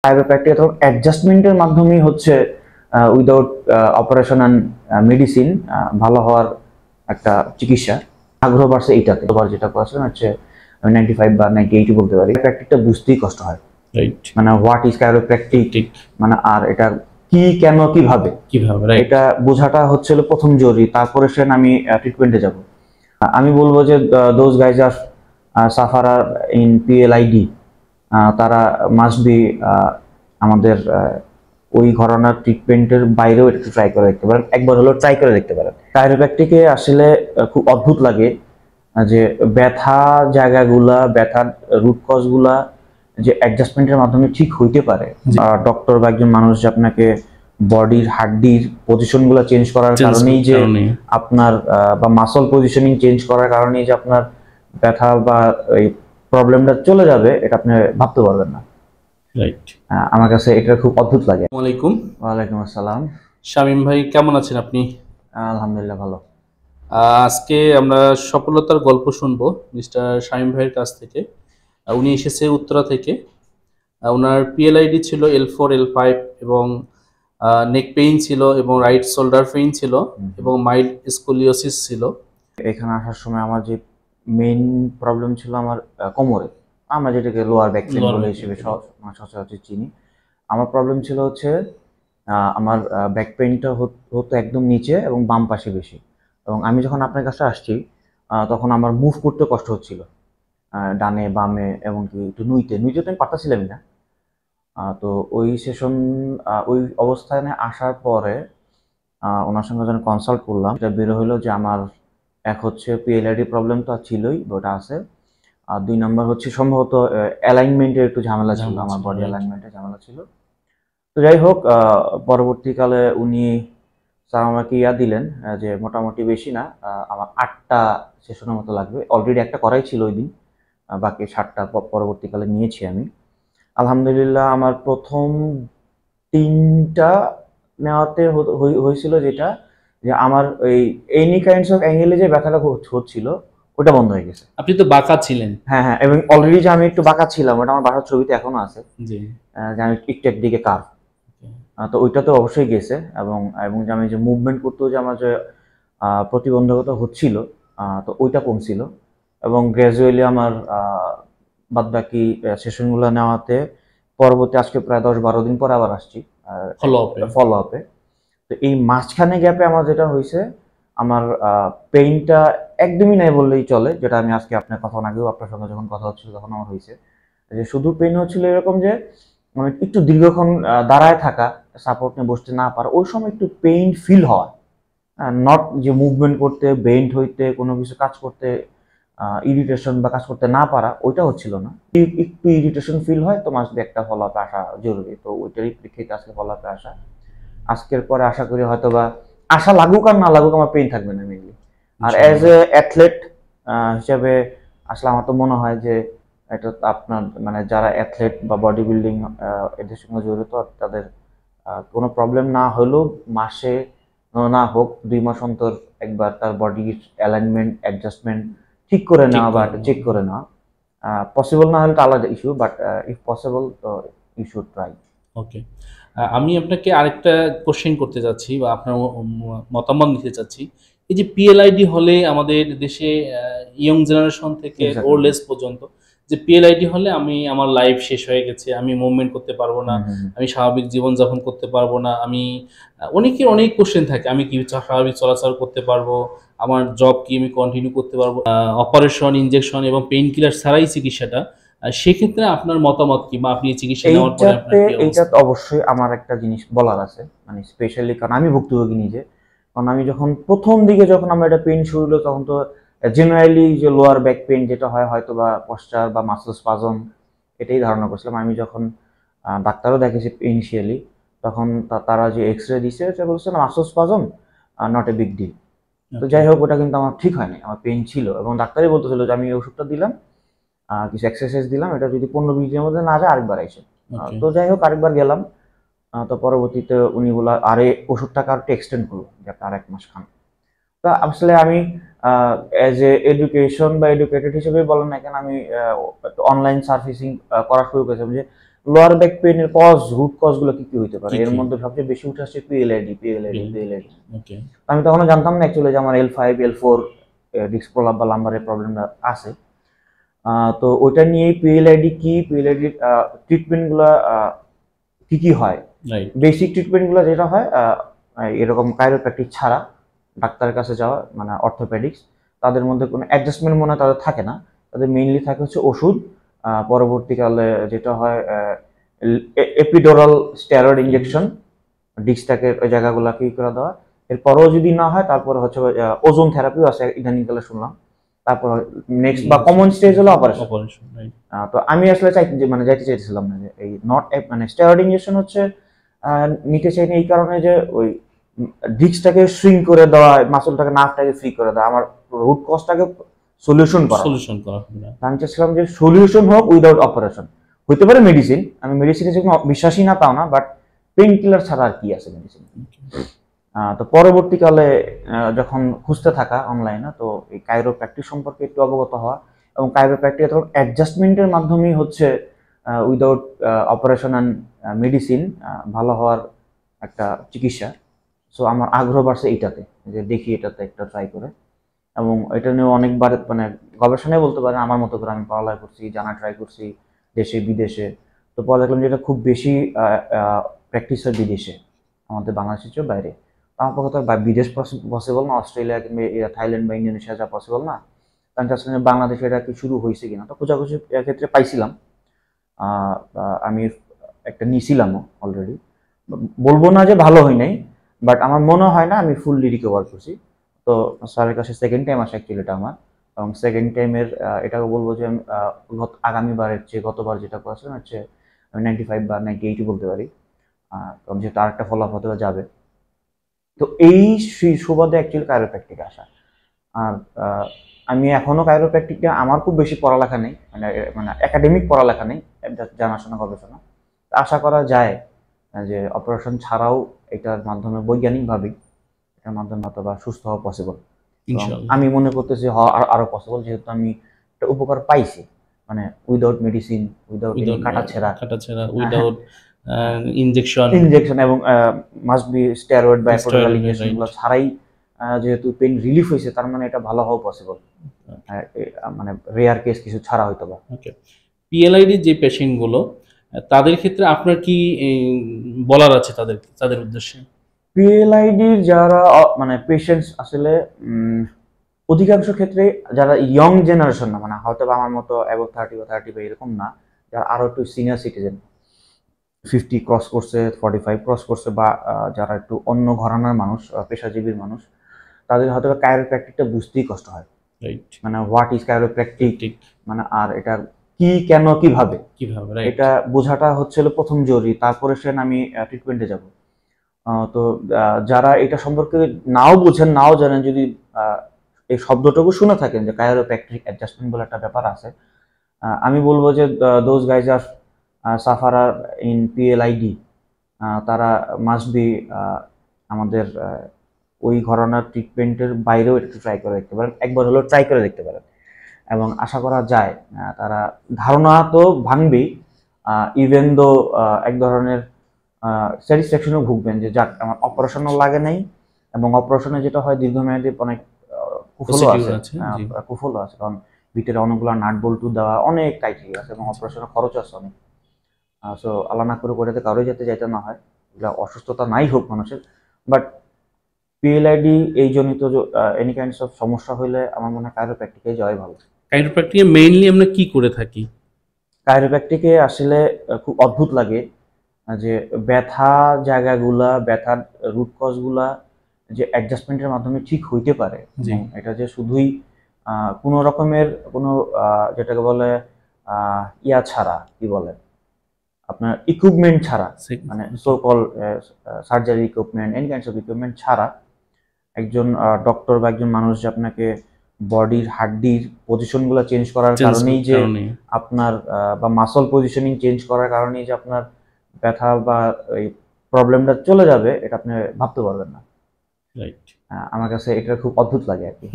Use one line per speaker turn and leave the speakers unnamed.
Chiropractic অথবা অ্যাডজাস্টমেন্টের মাধ্যমেই হচ্ছে উইদাউট অপারেশন অ্যান্ড মেডিসিন ভালো হওয়ার একটা চিকিৎসা। আগ্রহ বাড়ছে এইটাতে। আবার যেটা করেছিলাম হচ্ছে 95 বা 98 বলতে পারি। প্র্যাকটিকটা বুঝতেই কষ্ট হয়, মানে হোয়াট ইজ কাইরোপ্র্যাকটিক, মানে আর এটা কি, কেন, কিভাবে এটা বোঝাটা হচ্ছে প্রথম জরুরি। তারপরে সেন আমি ট্রিটমেন্টে যাব। আমি বলবো যে those guys are sufferer in PLID, তারা মাস্ট বি আমাদের ওই ঘরানার ট্রিটমেন্টের বাইরেও একটু ট্রাই করে দেখতে পারেন, একবার হলেও ট্রাই করে দেখতে পারেন। কাইরোপ্র্যাকটিকে আসলে খুব অদ্ভুত লাগে যে ব্যথা জায়গাগুলা, ব্যথার রুট কজগুলা যে অ্যাডজাস্টমেন্টের মাধ্যমে ঠিক হইতে পারে। ডক্টর বা একজন মানুষ যে আপনাকে বডির হাড্ডির পজিশনগুলো চেঞ্জ করার কারণেই যে আপনার বা মাসল পজিশনিং চেঞ্জ করার কারণেই যে আপনার ব্যথা বা এই প্রবলেমটা চলে যাবে, এটা আপনি ভাবতে পারবেন না। রাইট, আমার কাছে এটা খুব অদ্ভুত লাগে।
আসসালামু আলাইকুম।
ওয়ালাইকুম আসসালাম।
শামীম ভাই কেমন আছেন আপনি?
আলহামদুলিল্লাহ ভালো।
আজকে আমরা সফলতার গল্প শুনবো মিস্টার শামীম ভাইয়ের কাছ থেকে। উনি এসেছে উত্তরা থেকে। ওনার পিএলআইডি ছিল L4 L5 এবং নেক পেইন ছিল এবং রাইট শোল্ডার পেইন ছিল এবং মাইল্ড স্কোলিওসিস ছিল।
এখানে আসার সময় আমার যে মেইন প্রবলেম ছিল আমার কোমরে, আমরা যেটাকে লোয়ার ব্যাক পেইন বলে হিসেবে সচরাচর চিনি। আমার প্রবলেম ছিল হচ্ছে আমার ব্যাক পেইনটা হতো একদম নিচে এবং বাম পাশে বেশি। এবং আমি যখন আপনার কাছে আসছি তখন আমার মুভ করতে কষ্ট হচ্ছিল, ডানে বামে, এবং কি একটু নুইতে তো আমি পারতাছিলামই না। তো ওই সেশন, ওই অবস্থানে আসার পরে ওনার সঙ্গে যখন কনসাল্ট করলাম, এটা বের হলো যে আমার এক হচ্ছে পিএলআইডি প্রবলেম তো ছিল, ওটা আছে। আর 2 নম্বর হচ্ছে সম্ভবত অ্যালাইনমেন্টের একটু ঝামেলা ছিল, আমার বডি অ্যালাইনমেন্টের ঝামেলা ছিল। তো যাই হোক, পরবর্তীকালে উনি স্যার আমাকে দিলেন যে মোটামুটি বেশি না, আমার 8টা সেশনের মতো লাগবে। অলরেডি একটা করাই ছিল ওই দিন, বাকি 7টা পরবর্তীকালে নিয়েছি আমি। আলহামদুলিল্লাহ আমার প্রথম 3টা নেওয়াতে হয়েছিল যেটা, যে আমার ওই এনি কাইন্ডস অফ অ্যাঙ্গেলে যে ব্যথাটা হচ্ছিল ওটা বন্ধ হয়ে গেছে।
আপনি তো বাঁকা ছিলেন।
হ্যাঁ, এবং অলরেডি যে আমি একটু বাঁকা ছিলাম, ওটা আমার বাসার ছবিতে এখনো আছে, যে আমি একটু একদিকে কার্ভ। তো ওইটা তো অবশ্যই গেছে। এবং যে আমি যে মুভমেন্ট করতেও যে আমার যে প্রতিবন্ধকতা হচ্ছিল, তো ওইটা কমছিল। এবং গ্র্যাজুয়ালি আমার বাদবাকি সেশনগুলো নেওয়াতে পরবর্তী আজকে প্রায় 10-12 দিন পরে আবার আসছি ফলো আপে। তো এই মাঝখানে গ্যাপে আমার যেটা হয়েছে, আমার পেইনটা একদমই নাই বললেই চলে, যেটা আমি আজকে আপনার কথা আগেও আপনার সঙ্গে যখন কথা হচ্ছিল তখন আমার হয়েছে যে শুধু পেইন হচ্ছিল এরকম যে মানে একটু দীর্ঘক্ষণ দাঁড়ায় থাকা, সাপোর্ট নিয়ে বসতে না পারা, ওই সময় একটু পেইন ফিল হয়, নট যে মুভমেন্ট করতে, বেন্ড হইতে, কোনো কিছু কাজ করতে ইরিটেশন বা কাজ করতে না পারা, ওইটা হচ্ছিল না। একটু ইরিটেশন ফিল হয় তো মাস্ট বি একটা ফলো আপে আসা জরুরি। তো ওইটারই প্রেক্ষিতে আজকে ফলো আপে আসা। আজকের পরে আশা করি হয়তো বা আশা লাগুক আর না লাগুক আমার পেইন থাকবে না মেনলি। আর অ্যাজ এ অ্যাথলেট হিসেবে আসলে আমার তো মনে হয় যে এটা আপনার মানে যারা অ্যাথলেট বা বডি বিল্ডিং এদের সঙ্গে জড়িত, তাদের কোনো প্রবলেম না হলেও মাসে না হোক 2 মাস অন্তর একবার তার বডির অ্যালাইনমেন্ট অ্যাডজাস্টমেন্ট ঠিক করে নেওয়া বা চেক করে নেওয়া। পসিবল না হলে তো আলাদা ইস্যু, বাট ইফ পসিবল তো ইউ শুড ট্রাই।
ওকে, আমি আপনাকে আরেকটা কোশ্চেন করতে যাচ্ছি বা আপনার মতামত নিতে চাচ্ছি। এই যে পিএলআইডি হলে আমাদের দেশে ইয়ং জেনারেশন থেকে ওল্ড এজ পর্যন্ত যে পিএলআইডি হলে আমি আমার লাইফ শেষ হয়ে গেছে, আমি মুভমেন্ট করতে পারবো না, আমি স্বাভাবিক জীবনযাপন করতে পারবো না, আমি অনেকের অনেক কোশ্চেন থাকে, আমি কি স্বাভাবিক চলাচল করতে পারবো, আমার জব কি আমি কন্টিনিউ করতে পারবো, অপারেশন, ইনজেকশন এবং পেইন কিলার ছাড়াই চিকিৎসাটা, সেক্ষেত্রে আপনার মতামত কি বা আপনি চিকিৎসা নেওয়ার পরে আপনার কি অবস্থা?
এইটা অবশ্যই আমার একটা জিনিস বলার আছে, মানে স্পেশালি কারণ আমি ভুক্তভোগী নিজে। কারণ আমি যখন প্রথম দিকে যখন আমার এটা পেইন শুরু হলো, তখন তো জেনারেলি যে লোয়ার ব্যাক পেইন যেটা হয় হয়তো বা পশ্চার বা মাসল স্পাজম, এটাই ধারণা করছিলাম। আমি যখন ডাক্তারও দেখেছি ইনিশিয়ালি, তখন তারা যে এক্স রে দিছে সেটা বলছে না muscle spasm, not a big deal. তো যাই হোক, ওটা কিন্তু আমার ঠিক হয়নি, আমার পেইন ছিল। এবং ডাক্তারই বলতেছিল যে আমি এই ওষুধটা দিলাম, কিছু এক্সারসাইজ দিলাম, এটা যদি 15-20 দিনের মধ্যে না যায় আরেকবার আইসে। তো যাই হোক, আরেকবার গেলাম। তো পরবর্তীতে উনি বলা আরে ওষুধটাকে আর একটু এক্সটেন্ড করলো যে আপনি আর 1 মাস খান। তো আসলে আমি অ্যাজ এ এডুকেশন বা এডুকেটেড হিসেবে বলেন না কেন, আমি অনলাইন সার্ভিসিং করা শুরু করেছিলাম যে লোয়ার ব্যাক পেইনের রুট কজ গুলো কি কি হইতে পারে, এর মধ্যে সবচেয়ে বেশি উঠে আসছে পিএলআইডি। আমি তখনও জানতাম না অ্যাকচুয়ালি যে আমার L5 L4 ডিস্ক প্রলাপ বা লাম্বারের প্রবলেমটা আছে। তো ওইটা নিয়েই পিএলআইডি কি, পিএলআইডির ট্রিটমেন্টগুলো কি কি হয়, বেসিক ট্রিটমেন্টগুলো যেটা হয় এরকম কাইরোপ্র্যাকটিক ছাড়া ডাক্তারের কাছে যাওয়া, মানে অর্থোপেডিক্স, তাদের মধ্যে কোনো অ্যাডজাস্টমেন্ট মনে হয় তাদের থাকে না, তাদের মেইনলি থাকে হচ্ছে ওষুধ। পরবর্তীকালে যেটা হয় এপিডোরাল স্টেরয়েড ইনজেকশন, ডিস্কটাকে ওই জায়গাগুলোকে ই করে দেওয়া। এরপরেও যদি না হয় তারপরে হচ্ছে ওজোন থেরাপিও আছে ইদানিংকালে শুনলাম। তারপর নেক্সট বা কমন স্টেজ হলো অপারেশন। তো আমি আসলে যাইতে চাইছিলাম না যে এই মানে স্টেরয়েড ইনজেকশন হচ্ছে নিতে চাইনি এই কারণে যে ওই ডিস্কটাকে শ্রিঙ্ক করে দেওয়া, মাসলটাকে নার্ভটাকে ফ্রি করে দেওয়া, আমার রুট কজটাকে সলিউশন করা। আমি চাইছিলাম যে সলিউশন হোক উইদাউট অপারেশন। হইতে পারে মেডিসিন, আমি মেডিসিনে যে কোনো বিশ্বাসী না তাও না, বাট পেইন কিলার ছাড়া আর কি আছে মেডিসিন। তো পরবর্তীকালে যখন খুঁজতে থাকা অনলাইনে, তো এই কাইরোপ্র্যাকটিক সম্পর্কে একটু অবগত হওয়া, এবং কাইরোপ্র্যাকটিক তখন অ্যাডজাস্টমেন্টের মাধ্যমেই হচ্ছে উইদাউট অপারেশন অ্যান্ড মেডিসিন ভালো হওয়ার একটা চিকিৎসা। সো আমার আগ্রহ বাড়ছে এইটাতে, যে দেখি এটাতে একটা ট্রাই করে। এবং এটা নিয়ে অনেকবার মানে গবেষণায় বলতে পারেন আমার মতো করে আমি পড়ালেখা করছি, জানা ট্রাই করছি দেশে বিদেশে। তো পরে দেখলাম যে এটা খুব বেশি প্র্যাকটিস হয় বিদেশে, আমাদের বাংলাদেশের চেয়েও বাইরে। আমার পক্ষে তো বিদেশ পসিবল না, অস্ট্রেলিয়া কিংবা থাইল্যান্ড বা ইন্দোনেশিয়া যা পসিবল না। কারণ আসলে বাংলাদেশে এটা কি শুরু হয়েছে কিনা, তো খোঁজাখুঁজি ক্ষেত্রে পাইছিলাম। আমি একটা নিয়েছিলামও অলরেডি, বলবো না যে ভালো হয় নাই, বাট আমার মনে হয় না আমি ফুললি রিকভার করছি। তো স্যারের কাছে সেকেন্ড টাইম আসে অ্যাকচুয়ালি এটা আমার, এবং সেকেন্ড টাইমের এটাকে বলবো যে আগামীবারের চেয়ে গতবার যেটা করেছিলাম হচ্ছে আমি 95 বা 98 বলতে পারি, কারণ যেহেতু আরেকটা ফলো আপ হতে যাবে। তো এই সুবাদে অ্যাকচুয়ালি কাইরোপ্র্যাকটিকে আসা। আর আমি এখনো কাইরোপ্র্যাকটিকে, আমার খুব বেশি পড়ালেখা নেই, মানে একাডেমিক পড়ালেখা নেই, জানাশোনা গবেষণা। আশা করা যায় যে অপারেশন ছাড়াও এটার মাধ্যমে বৈজ্ঞানিকভাবেই এটার মাধ্যমে হয়তো সুস্থ হওয়া পসিবল। আমি মনে করতেছি আরো পসিবল, যেহেতু আমি একটা উপকার পাইছি, মানে উইদাউট মেডিসিন, উইদাউট কাটাছেঁড়া,
উইদাউট ইনজেকশন
এবং মাস্ট বি স্টেরয়েড বা এপিডুরাল ইনজেকশনগুলো ছাড়াই যেহেতু পেইন রিলিফ হয়েছে, তার মানে এটা ভালো হওয়া পসিবল, মানে রেয়ার কেস কিছু ছাড়া হয়তো বা।
পিএলআইডি যে পেশেন্ট গুলো, তাদের ক্ষেত্রে আপনার কি বলার আছে তাদের উদ্দেশ্যে?
পিএলআইডির যারা মানে পেশেন্টস আসলে অধিকাংশ ক্ষেত্রে যারা ইয়ং জেনারেশন না, মানে হয়তো বা আমার মতো অ্যাবভ 30 বা 30 বা এরকম না, যারা আরো একটু সিনিয়র সিটিজেন, 50 ক্রস করছে, 45 ক্রস করছে, বা যারা একটু অন্য ঘরানার মানুষ, পেশাজীবীর মানুষ, তাদের হয়তো কাইরোপ্র্যাকটিকটা বুঝতেই কষ্ট হয়। মানে হোয়াট ইজ কাইরোপ্র্যাকটিক, মানে আর এটা কি, কেন, কিভাবে এটা বোঝাটা হচ্ছে প্রথম জরুরি, তারপরে আমি ট্রিটমেন্টে যাব। তো যারা এটা সম্পর্কে নাও বুঝেন, নাও জানেন, যদি এই শব্দটুকু শুনে থাকেন যে কাইরোপ্র্যাকটিক অ্যাডজাস্টমেন্ট বলে একটা ব্যাপার আছে, আমি বলবো যে those guys are sufferer in PLID, তারা মাস্ট বি আমাদের ওই ঘরানার ট্রিটমেন্টের বাইরেও একটু ট্রাই করে দেখতে পারেন, একবার হলেও ট্রাই করে দেখতে পারেন। এবং আশা করা যায় তারা ধারণা তো ভাঙবেই, ইভেন দো এক ধরনের স্যাটিসফ্যাকশনও ভুগবেন যে যাক আমার অপারেশনও লাগে নাই, এবং অপারেশনে যেটা হয় দীর্ঘমেয়াদী অনেক কুফলও আছে, কারণ ভিতরে অনেকগুলো নাট বল্টু দেওয়া, অনেক ক্রাইটেরিয়া আছে, এবং অপারেশনের খরচ আছে অনেক। সো আল্লাহ না করে যাতে কারোই যাইতে না হয়, এগুলো অসুস্থতা নাই হোক মানুষের, বাট পিএলআইডি এই জনিত এনি কাইন্ডস অফ সমস্যা হইলে আমার মনে হয় কাইরোপ্র্যাকটিকে যাওয়াই ভালো।
কাইরোপ্র্যাকটিকে মেইনলি আমরা কি করে থাকি?
কাইরোপ্র্যাকটিকে আসলে খুব অদ্ভুত লাগে যে ব্যথা জায়গাগুলা, ব্যথার রুট কজগুলা যে অ্যাডজাস্টমেন্টের মাধ্যমে ঠিক হইতে পারে, এটা যে শুধুই কোনো রকমের কোনো যেটাকে বলে ইয়া ছাড়া, কি বলে আপনার ইকুইপমেন্ট ছাড়া, মানে so call surgery equipment, any kinds of equipment ছাড়া একজন ডক্টর বা একজন মানুষ যে আপনাকে বডির হাড্ডির পজিশনগুলো চেঞ্জ করার কারণেই যে আপনার বা মাসল পজিশনিং চেঞ্জ করার কারণেই যে আপনার ব্যথা বা এই প্রবলেমটা চলে যাবে, এটা আপনি ভাবতে পারবেন না। আমার কাছে এটা খুব অদ্ভুত লাগে আর কি।